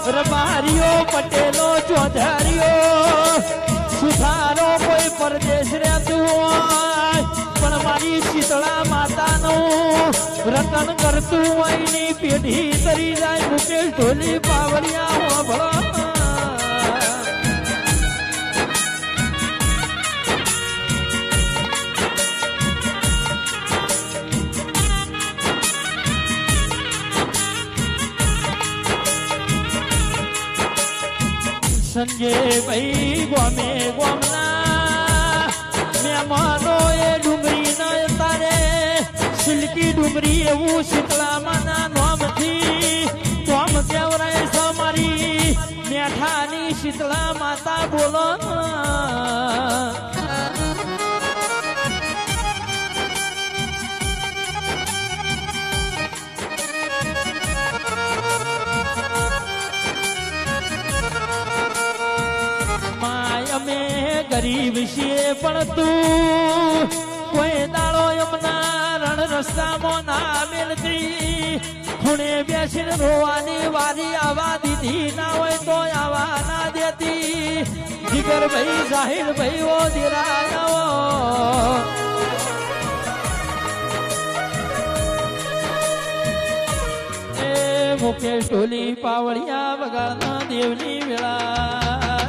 રબારીઓ પટેલો ચૌધરીઓ સુધારો કોઈ પરદેશ રહેતું હોય પણ મારી શીતળા માતાનું રટન કરતું હોય ની પેઢી તરી જાય મુકેશ ઢોલી પાવડિયા હોભળો સંજય ભાઈ ગોમે ગોમના મહેમાનો એ ડુંગરી ન તારે સિલ્કી ડુંગરી એવું શીતળામાના નોમથી તોમ કેવરાય સમારી મેઠાની શીતળા માતા બોલો ગરીબ છીએ પણ તું કોઈ દાડો એમના રણ રસ્તામાં ના મેલતી ખૂણે બેસીને રોવાની વારી આવા દીધી ના હોય તો આવા ના દેતી જીગર ભાઈ જાહિર ભાઈ ઓ દિરાયો એ મુકેશ ઢોલી પાવળિયા વગાડના દેવની વેળા